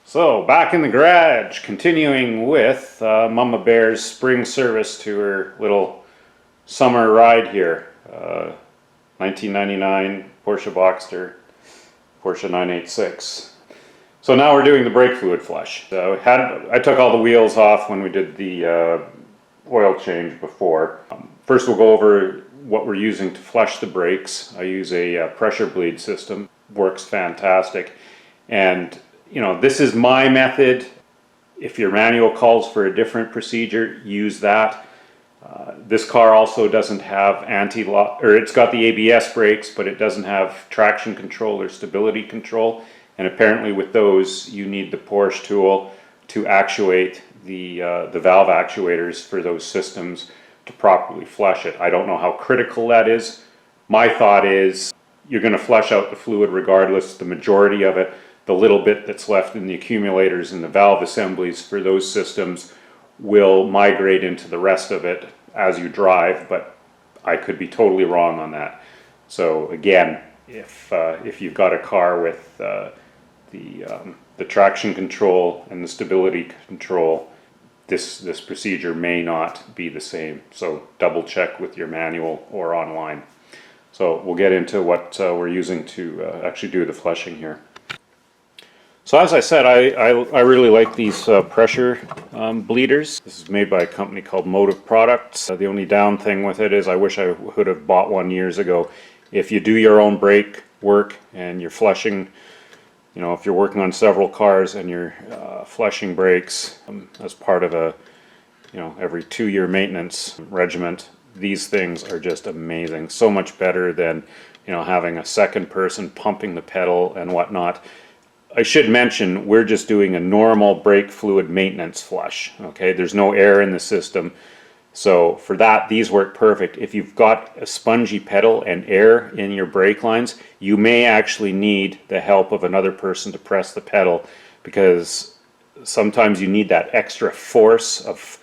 So back in the garage, continuing with Mama Bear's spring service to her little summer ride here. 1999 Porsche Boxster, Porsche 986. So now we're doing the brake fluid flush. I took all the wheels off when we did the oil change before. First we'll go over what we're using to flush the brakes. I use a pressure bleed system. Works fantastic. And you know, this is my method. If your manual calls for a different procedure, use that. This car also doesn't have anti-lock, or it's got the ABS brakes, but it doesn't have traction control or stability control. And apparently with those, you need the Porsche tool to actuate the valve actuators for those systems to properly flush it. I don't know how critical that is. My thought is you're going to flush out the fluid regardless, the majority of it. The little bit that's left in the accumulators and the valve assemblies for those systems will migrate into the rest of it as you drive, but I could be totally wrong on that. So again, if you've got a car with the traction control and the stability control, this procedure may not be the same. So double check with your manual or online. So we'll get into what we're using to actually do the flushing here. So as I said, I really like these pressure bleeders. This is made by a company called Motive Products. The only down thing with it is I wish I would have bought one years ago. If you do your own brake work and you're flushing, you know, if you're working on several cars and you're flushing brakes as part of a, you know, every 2-year maintenance regiment, these things are just amazing. So much better than, you know, having a second person pumping the pedal and whatnot. I should mention we're just doing a normal brake fluid maintenance flush. Okay, there's no air in the system, so for that these work perfect. If you've got a spongy pedal and air in your brake lines, you may actually need the help of another person to press the pedal, because sometimes you need that extra force of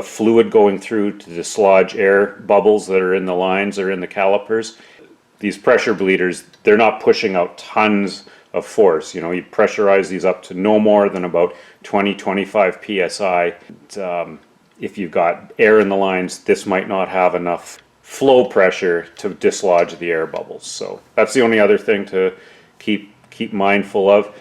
fluid going through to dislodge air bubbles that are in the lines or in the calipers. These pressure bleeders, they're not pushing out tons of force. You know, you pressurize these up to no more than about 20-25 psi. If you've got air in the lines, this might not have enough flow pressure to dislodge the air bubbles. So that's the only other thing to keep mindful of.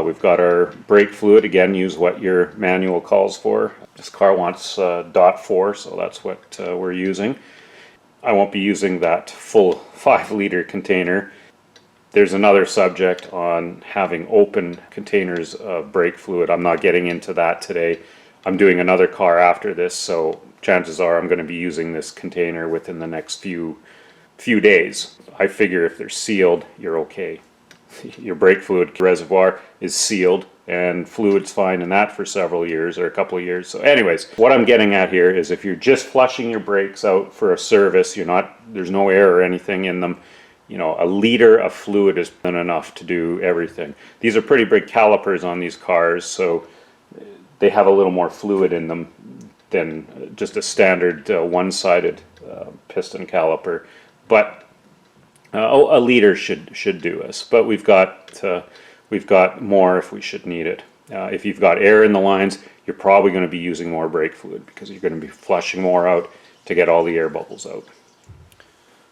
We've got our brake fluid. Again, use what your manual calls for. This car wants .4, so that's what we're using. I won't be using that full 5-liter container. There's another subject on having open containers of brake fluid. I'm not getting into that today. I'm doing another car after this, so chances are I'm going to be using this container within the next few days. I figure if they're sealed, you're okay. Your brake fluid reservoir is sealed and fluid's fine in that for several years or a couple of years. So anyways, what I'm getting at here is if you're just flushing your brakes out for a service, there's no air or anything in them, you know, a liter of fluid is enough to do everything. These are pretty big calipers on these cars, so they have a little more fluid in them than just a standard one-sided piston caliper. But a liter should do us. But we've got more if we should need it. If you've got air in the lines, you're probably going to be using more brake fluid because you're going to be flushing more out to get all the air bubbles out.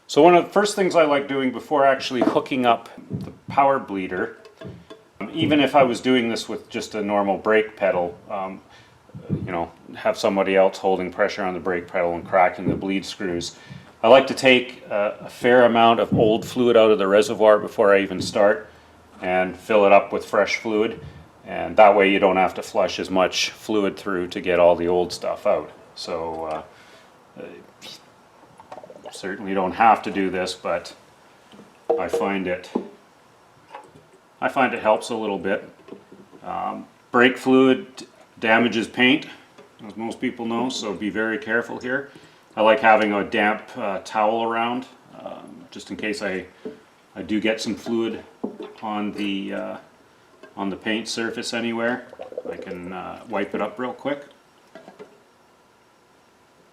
So one of the first things I like doing before actually hooking up the power bleeder, even if I was doing this with just a normal brake pedal, you know, have somebody else holding pressure on the brake pedal and cracking the bleed screws, I like to take a fair amount of old fluid out of the reservoir before I even start and fill it up with fresh fluid, and that way you don't have to flush as much fluid through to get all the old stuff out. So certainly don't have to do this, but I find it helps a little bit. Brake fluid damages paint, as most people know, so be very careful here. I like having a damp towel around, just in case I do get some fluid on the paint surface anywhere. I can wipe it up real quick.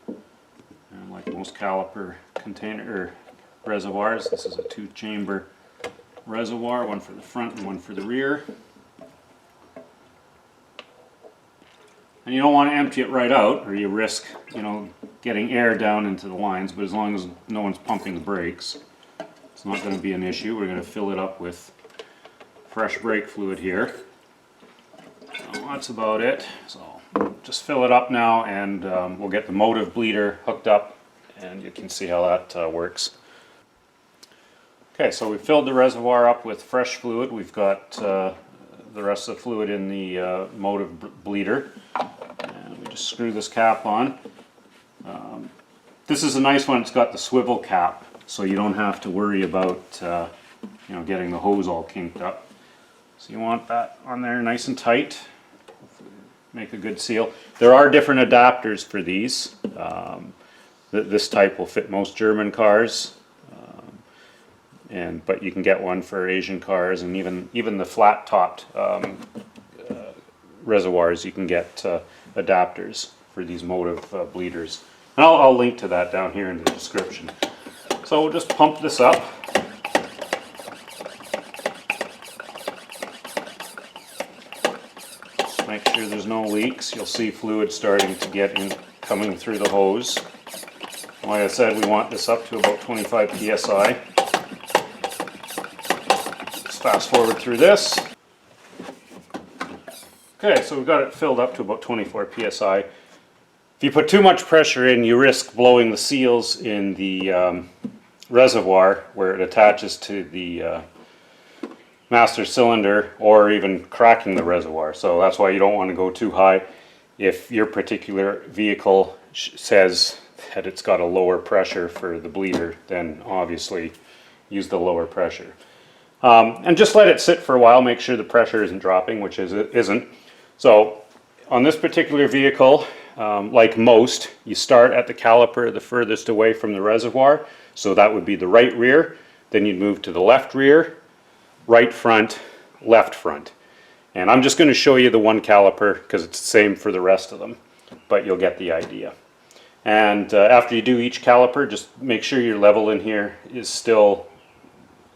And like most caliper container reservoirs, this is a 2-chamber reservoir, one for the front and one for the rear. And you don't want to empty it right out, or you risk, you know, getting air down into the lines, but as long as no one's pumping the brakes, it's not going to be an issue. We're going to fill it up with fresh brake fluid here. So that's about it. So just fill it up now, and we'll get the motive bleeder hooked up, and you can see how that works. Okay, so we filled the reservoir up with fresh fluid. We've got the rest of the fluid in the motive bleeder. And we just screw this cap on. This is a nice one. It's got the swivel cap, so you don't have to worry about you know, getting the hose all kinked up. So you want that on there nice and tight. Make a good seal. There are different adapters for these. This type will fit most German cars, but you can get one for Asian cars, and even the flat-topped reservoirs, you can get adapters for these motive bleeders. And I'll link to that down here in the description. So we'll just pump this up. Make sure there's no leaks. You'll see fluid starting to get in, coming through the hose. Like I said, we want this up to about 25 psi. Let's fast forward through this. Okay, so we've got it filled up to about 24 psi. If you put too much pressure in, you risk blowing the seals in the reservoir where it attaches to the master cylinder, or even cracking the reservoir. So that's why you don't want to go too high. If your particular vehicle says that it's got a lower pressure for the bleeder, then obviously use the lower pressure. And just let it sit for a while, make sure the pressure isn't dropping, which it isn't. So on this particular vehicle, like most, you start at the caliper the furthest away from the reservoir. So that would be the right rear. Then you'd move to the left rear, right front, left front. And I'm just going to show you the one caliper because it's the same for the rest of them, but you'll get the idea. And after you do each caliper, just make sure your level in here is still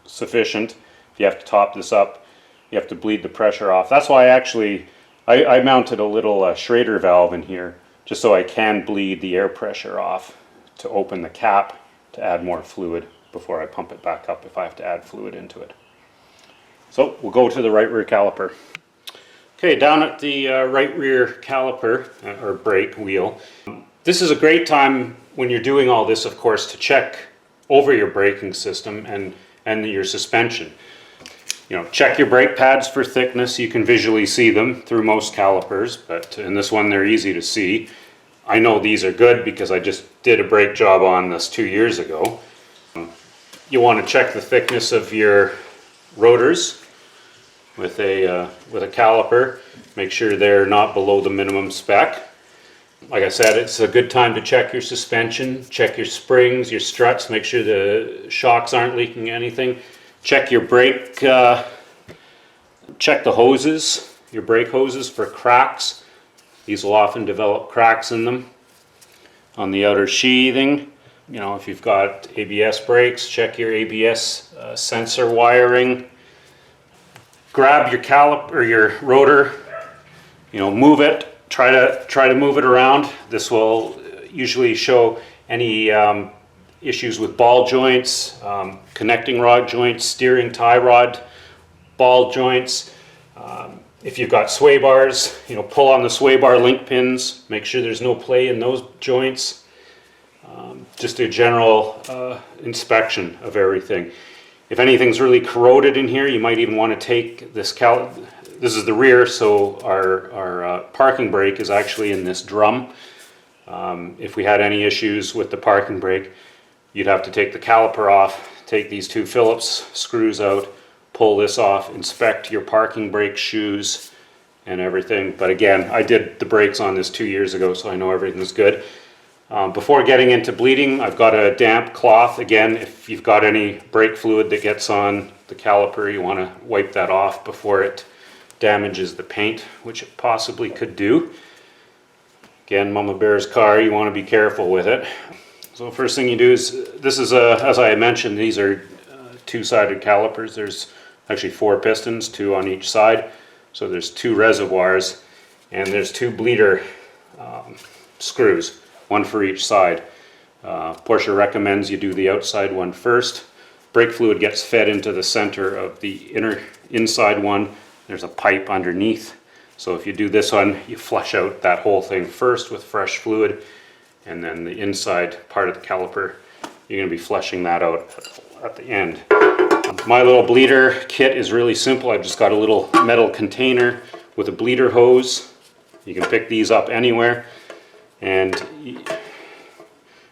sufficient. If you have to top this up, you have to bleed the pressure off. That's why I mounted a little Schrader valve in here, just so I can bleed the air pressure off to open the cap to add more fluid before I pump it back up if I have to add fluid into it. So we'll go to the right rear caliper. Okay, down at the right rear caliper, or brake wheel, this is a great time when you're doing all this, of course, to check over your braking system and your suspension. You know, check your brake pads for thickness. You can visually see them through most calipers, but in this one they're easy to see. I know these are good because I just did a brake job on this 2 years ago. You want to check the thickness of your rotors with a caliper. Make sure they're not below the minimum spec. Like I said, it's a good time to check your suspension, check your springs, your struts, make sure the shocks aren't leaking anything. Check your brake, check the hoses, your brake hoses for cracks. These will often develop cracks in them. On the outer sheathing, you know, if you've got ABS brakes, check your ABS sensor wiring. Grab your caliper or your rotor, you know, move it. Try to move it around. This will usually show any issues with ball joints, connecting rod joints, steering tie rod, ball joints. If you've got sway bars, you know, pull on the sway bar link pins. Make sure there's no play in those joints. Just a general inspection of everything. If anything's really corroded in here, you might even want to take this this is the rear, so our parking brake is actually in this drum. If we had any issues with the parking brake, you'd have to take the caliper off, take these two Phillips screws out, pull this off, inspect your parking brake shoes and everything. But again, I did the brakes on this 2 years ago, so I know everything's good. Before getting into bleeding, I've got a damp cloth. Again, if you've got any brake fluid that gets on the caliper, you want to wipe that off before it damages the paint, which it possibly could do. Again, Mama Bear's car, you want to be careful with it. So first thing you do is, this is as I mentioned, these are two-sided calipers. There's actually 4 pistons, 2 on each side. So there's 2 reservoirs, and there's 2 bleeder screws, one for each side. Porsche recommends you do the outside one first. Brake fluid gets fed into the center of the inside one. There's a pipe underneath. So if you do this one, you flush out that whole thing first with fresh fluid, and then the inside part of the caliper, you're going to be flushing that out at the end. My little bleeder kit is really simple. I've just got a little metal container with a bleeder hose. You can pick these up anywhere. And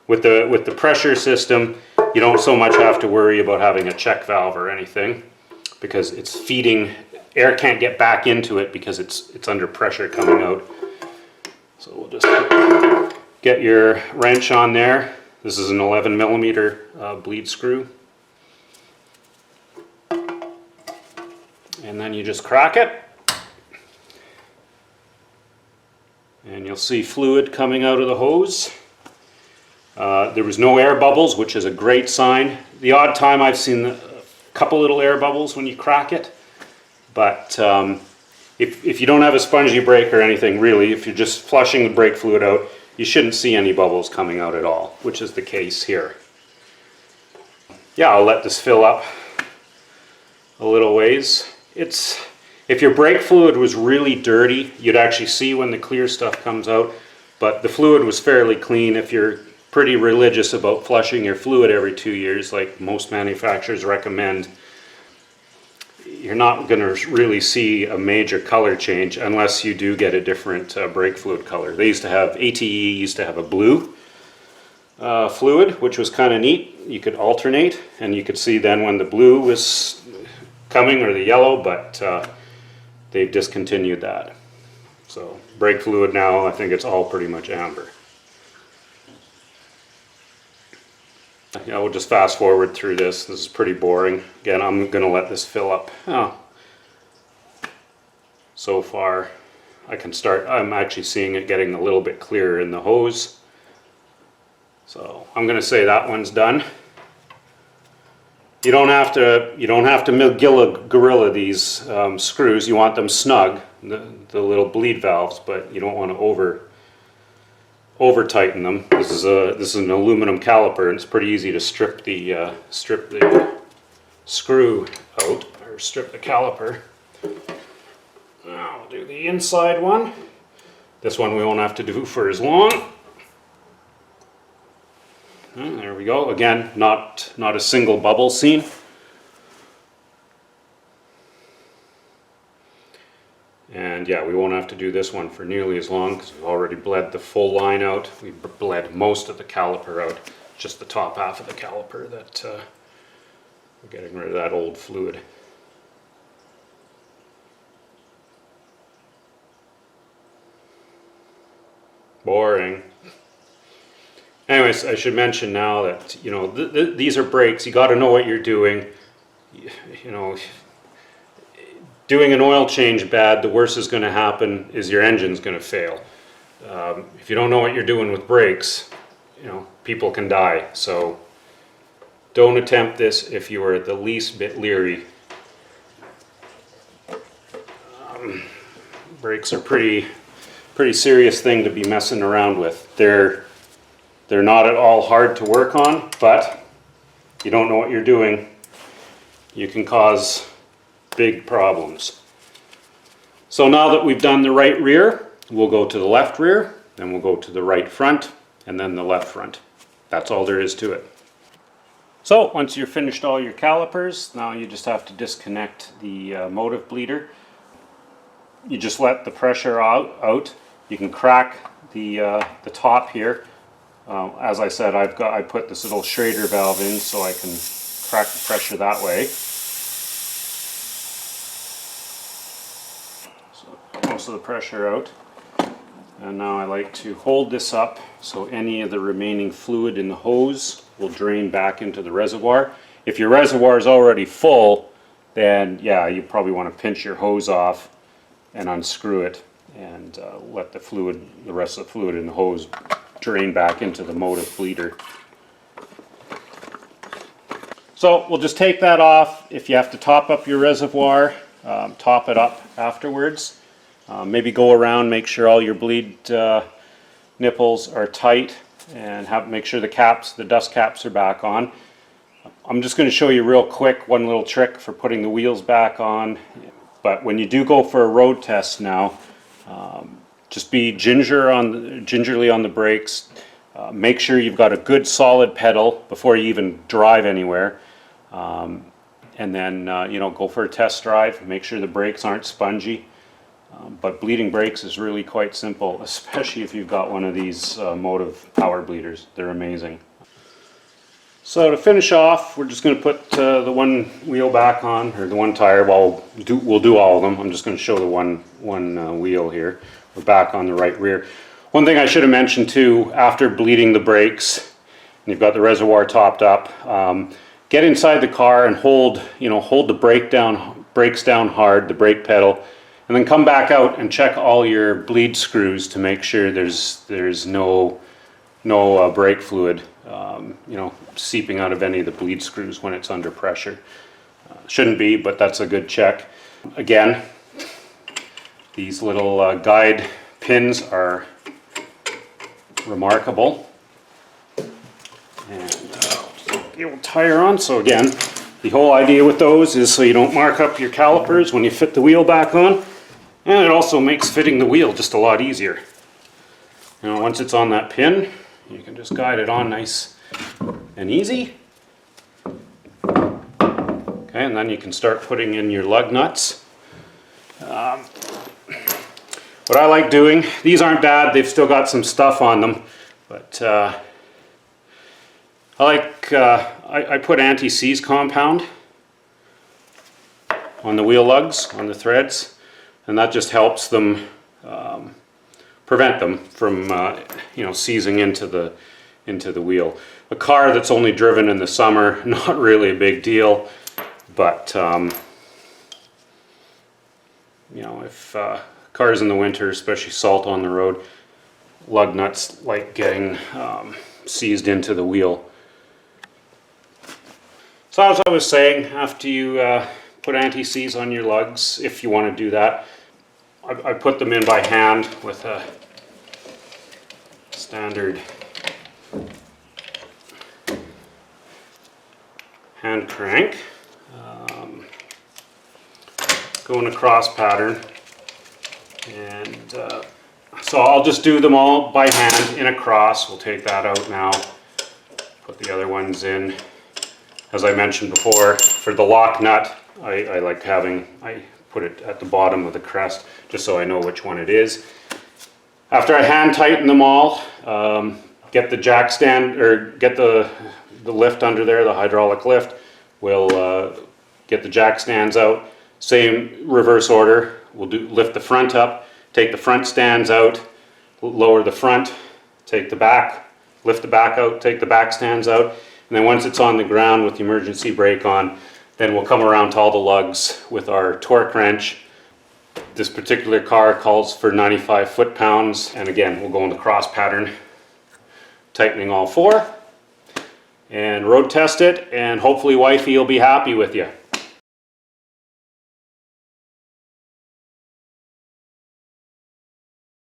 with the pressure system, you don't so much have to worry about having a check valve or anything, because it's feeding, air can't get back into it because it's under pressure coming out. So we'll just get your wrench on there. This is an 11 millimeter bleed screw. And then you just crack it. And you'll see fluid coming out of the hose. There was no air bubbles, which is a great sign. The odd time I've seen a couple little air bubbles when you crack it. But if you don't have a spongy brake or anything, really, if you're just flushing the brake fluid out, you shouldn't see any bubbles coming out at all, which is the case here. Yeah, I'll let this fill up a little ways. If your brake fluid was really dirty, you'd actually see when the clear stuff comes out, but the fluid was fairly clean. If you're pretty religious about flushing your fluid every 2 years, like most manufacturers recommend, you're not going to really see a major color change unless you do get a different brake fluid color. They used to have, ATE used to have a blue fluid, which was kind of neat. You could alternate, and you could see then when the blue was coming or the yellow, but they've discontinued that. So brake fluid now, I think it's all pretty much amber. Yeah, we'll just fast forward through this. This is pretty boring. Again, I'm going to let this fill up. Oh. So far, I'm actually seeing it getting a little bit clearer in the hose. So I'm going to say that one's done. You don't have to gorilla these screws. You want them snug, the little bleed valves, but you don't want to over tighten them. This is an aluminum caliper, and it's pretty easy to strip the screw out, or strip the caliper. Now we'll do the inside one. This one we won't have to do for as long. And there we go. Again, not a single bubble seen. And yeah, we won't have to do this one for nearly as long because we've already bled the full line out. We've bled most of the caliper out, just the top half of the caliper that we're getting rid of that old fluid. Boring. Anyways, I should mention now that, you know, these are brakes. You got to know what you're doing. You know, doing an oil change bad, the worst is going to happen is your engine's going to fail. If you don't know what you're doing with brakes, you know, people can die. So don't attempt this if you are the least bit leery. Brakes are pretty serious thing to be messing around with. They're not at all hard to work on, but if you don't know what you're doing, you can cause big problems. So now that we've done the right rear, we'll go to the left rear, then we'll go to the right front, and then the left front. That's all there is to it. So once you've finished all your calipers, now you just have to disconnect the motive bleeder. You just let the pressure out. You can crack the top here. As I said, I put this little Schrader valve in so I can crack the pressure that way. So most of the pressure out. And now I like to hold this up so any of the remaining fluid in the hose will drain back into the reservoir. If your reservoir is already full, then yeah, you probably want to pinch your hose off and unscrew it and let the rest of the fluid in the hose drain back into the motive bleeder. So we'll just take that off. If you have to top up your reservoir, top it up afterwards. Maybe go around, make sure all your bleed nipples are tight, and make sure the dust caps are back on. I'm just going to show you real quick one little trick for putting the wheels back on. But when you do go for a road test now, just be gingerly on the brakes. Make sure you've got a good solid pedal before you even drive anywhere. And then go for a test drive. Make sure the brakes aren't spongy. But bleeding brakes is really quite simple, especially if you've got one of these Motive power bleeders. They're amazing. So to finish off, we're just going to put the one wheel back on, or the one tire. Well, we'll do all of them. I'm just going to show the one wheel here. We're back on the right rear. One thing I should have mentioned too, after bleeding the brakes, and you've got the reservoir topped up, get inside the car and hold the brakes down hard, the brake pedal, and then come back out and check all your bleed screws to make sure there's no brake fluid seeping out of any of the bleed screws when it's under pressure. Shouldn't be, but that's a good check. Again, these little guide pins are remarkable. And the old tire on. So again, the whole idea with those is so you don't mark up your calipers when you fit the wheel back on, and it also makes fitting the wheel just a lot easier. Once it's on that pin, you can just guide it on nice and easy. Okay, and then you can start putting in your lug nuts. What I like doing, these aren't bad, they've still got some stuff on them, but I put anti-seize compound on the wheel lugs, on the threads, and that just helps them prevent them from seizing into the wheel. A car that's only driven in the summer, not really a big deal, but if cars in the winter, especially salt on the road, lug nuts like getting seized into the wheel. So as I was saying, after you put anti-seize on your lugs, if you want to do that, I put them in by hand with a standard hand crank, go in a cross pattern, and so I'll just do them all by hand in a cross. We'll take that out now, put the other ones in. As I mentioned before, for the lock nut, I put it at the bottom of the crest just so I know which one it is. After I hand tighten them all, get the jack stand, or get the lift under there, the hydraulic lift. We'll get the jack stands out. Same reverse order. We'll lift the front up, take the front stands out, lower the front, take the back, lift the back out, take the back stands out, and then once it's on the ground with the emergency brake on, then we'll come around to all the lugs with our torque wrench. This particular car calls for 95 foot-pounds, and again, we'll go in the cross pattern, tightening all four, and road test it, and hopefully wifey will be happy with you.